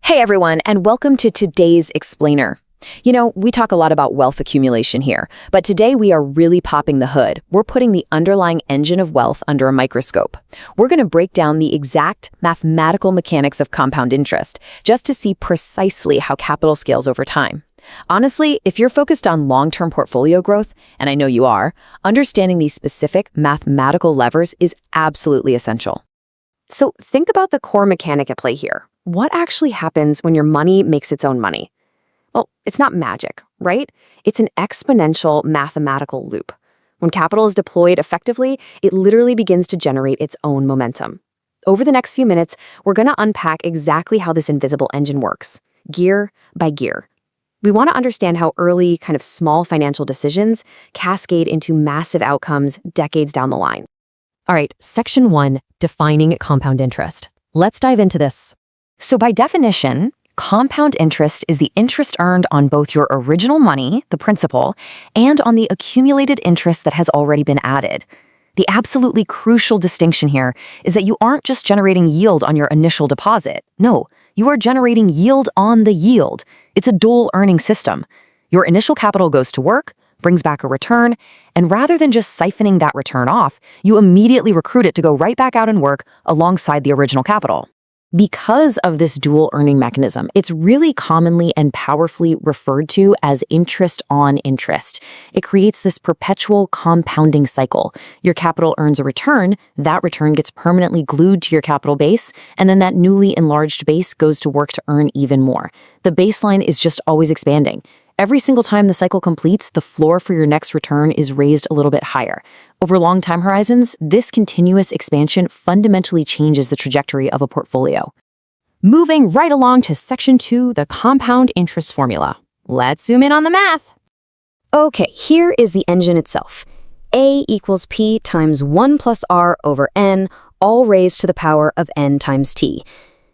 Hey everyone, and welcome to today's Explainer. We talk a lot about wealth accumulation here, but today we are really popping the hood. We're putting the underlying engine of wealth under a microscope. We're going to break down the exact mathematical mechanics of compound interest, just to see precisely how capital scales over time. Honestly, if you're focused on long-term portfolio growth, and I know you are, understanding these specific mathematical levers is absolutely essential. So think about the core mechanic at play here. What actually happens when your money makes its own money? Well, it's not magic, right? It's an exponential mathematical loop. When capital is deployed effectively, it literally begins to generate its own momentum. Over the next few minutes, we're going to unpack exactly how this invisible engine works, gear by gear. We want to understand how early, small financial decisions cascade into massive outcomes decades down the line. All right, Section 1, defining compound interest. Let's dive into this. So by definition, compound interest is the interest earned on both your original money, the principal, and on the accumulated interest that has already been added. The absolutely crucial distinction here is that you aren't just generating yield on your initial deposit. No, you are generating yield on the yield. It's a dual earning system. Your initial capital goes to work, brings back a return, and rather than just siphoning that return off, you immediately recruit it to go right back out and work alongside the original capital. Because of this dual earning mechanism, it's really commonly and powerfully referred to as interest on interest. It creates this perpetual compounding cycle. Your capital earns a return, that return gets permanently glued to your capital base, and then that newly enlarged base goes to work to earn even more. The baseline is just always expanding. Every single time the cycle completes, the floor for your next return is raised a little bit higher. Over long time horizons, this continuous expansion fundamentally changes the trajectory of a portfolio. Moving right along to Section 2, the compound interest formula. Let's zoom in on the math. Okay, here is the engine itself. A equals P times 1 plus R over N, all raised to the power of N times T.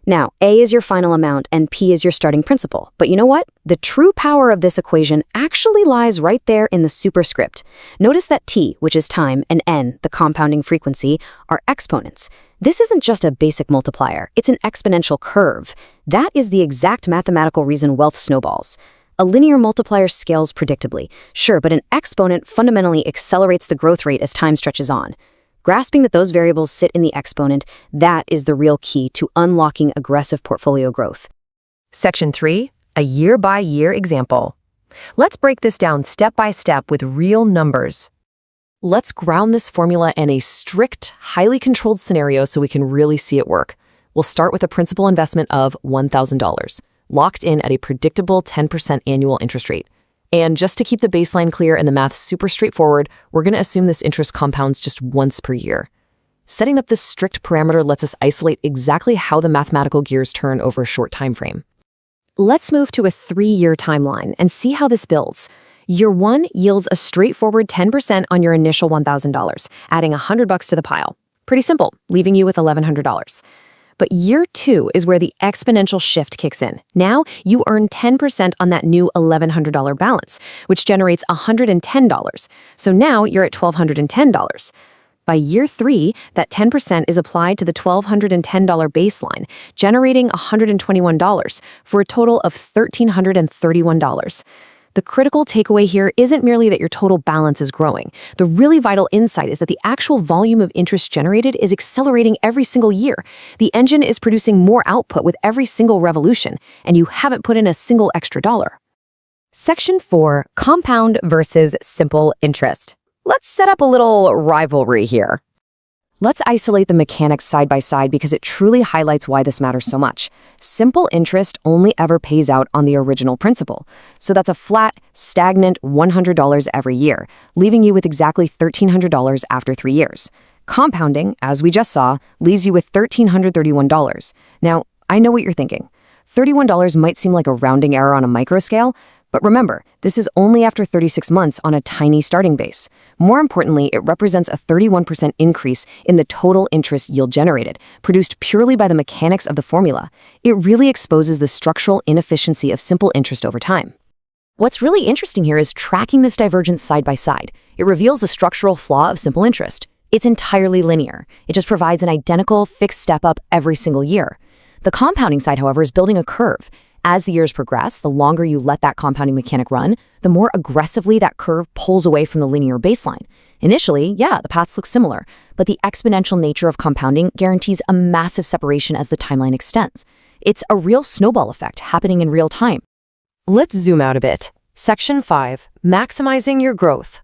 Now, A is your final amount and P is your starting principal. But you know what? The true power of this equation actually lies right there in the superscript. Notice that T, which is time, and N, the compounding frequency, are exponents. This isn't just a basic multiplier, it's an exponential curve. That is the exact mathematical reason wealth snowballs. A linear multiplier scales predictably, sure, but an exponent fundamentally accelerates the growth rate as time stretches on. Grasping that those variables sit in the exponent, that is the real key to unlocking aggressive portfolio growth. Section 3, a year-by-year example. Let's break this down step by step with real numbers. Let's ground this formula in a strict, highly controlled scenario so we can really see it work. We'll start with a principal investment of $1,000, locked in at a predictable 10% annual interest rate. And just to keep the baseline clear and the math super straightforward, we're going to assume this interest compounds just once per year. Setting up this strict parameter lets us isolate exactly how the mathematical gears turn over a short time frame. Let's move to a 3-year timeline and see how this builds. Year 1 yields a straightforward 10% on your initial $1,000, adding $100 to the pile. Pretty simple, leaving you with $1,100. But year 2 is where the exponential shift kicks in. Now, you earn 10% on that new $1,100 balance, which generates $110. So now you're at $1,210. By year 3, that 10% is applied to the $1,210 baseline, generating $121 for a total of $1,331. The critical takeaway here isn't merely that your total balance is growing. The really vital insight is that the actual volume of interest generated is accelerating every single year. The engine is producing more output with every single revolution, and you haven't put in a single extra dollar. Section 4, compound versus simple interest. Let's set up a little rivalry here. Let's isolate the mechanics side by side because it truly highlights why this matters so much. Simple interest only ever pays out on the original principal. So that's a flat, stagnant $100 every year, leaving you with exactly $1,300 after 3 years. Compounding, as we just saw, leaves you with $1,331. Now, I know what you're thinking. $31 might seem like a rounding error on a micro scale, but remember, this is only after 36 months on a tiny starting base. More importantly, it represents a 31% increase in the total interest yield generated, produced purely by the mechanics of the formula. It really exposes the structural inefficiency of simple interest over time. What's really interesting here is tracking this divergence side by side. It reveals the structural flaw of simple interest. It's entirely linear. It just provides an identical fixed step up every single year. The compounding side, however, is building a curve. As the years progress, the longer you let that compounding mechanic run, the more aggressively that curve pulls away from the linear baseline. Initially, yeah, the paths look similar, but the exponential nature of compounding guarantees a massive separation as the timeline extends. It's a real snowball effect happening in real time. Let's zoom out a bit. Section 5, maximizing your growth.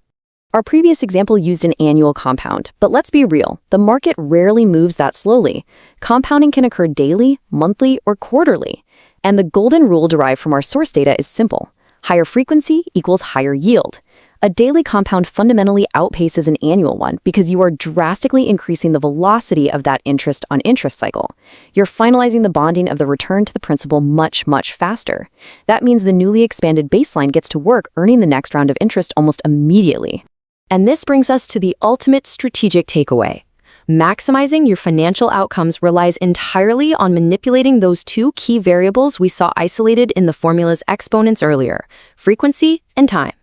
Our previous example used an annual compound, but let's be real, the market rarely moves that slowly. Compounding can occur daily, monthly, or quarterly. And the golden rule derived from our source data is simple. Higher frequency equals higher yield. A daily compound fundamentally outpaces an annual one because you are drastically increasing the velocity of that interest-on-interest cycle. You're finalizing the bonding of the return to the principal much, much faster. That means the newly expanded baseline gets to work earning the next round of interest almost immediately. And this brings us to the ultimate strategic takeaway. Maximizing your financial outcomes relies entirely on manipulating those two key variables we saw isolated in the formula's exponents earlier, frequency and time.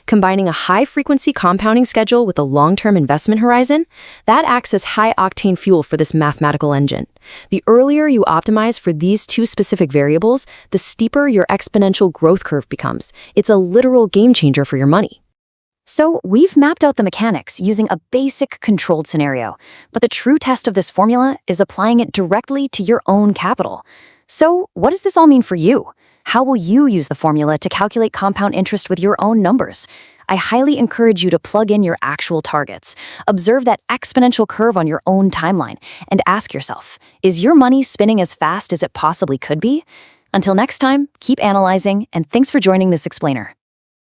Combining a high-frequency compounding schedule with a long-term investment horizon, that acts as high-octane fuel for this mathematical engine. The earlier you optimize for these two specific variables, the steeper your exponential growth curve becomes. It's a literal game-changer for your money. So we've mapped out the mechanics using a basic controlled scenario, but the true test of this formula is applying it directly to your own capital. So what does this all mean for you? How will you use the formula to calculate compound interest with your own numbers? I highly encourage you to plug in your actual targets, observe that exponential curve on your own timeline, and ask yourself, is your money spinning as fast as it possibly could be? Until next time, keep analyzing, and thanks for joining this explainer.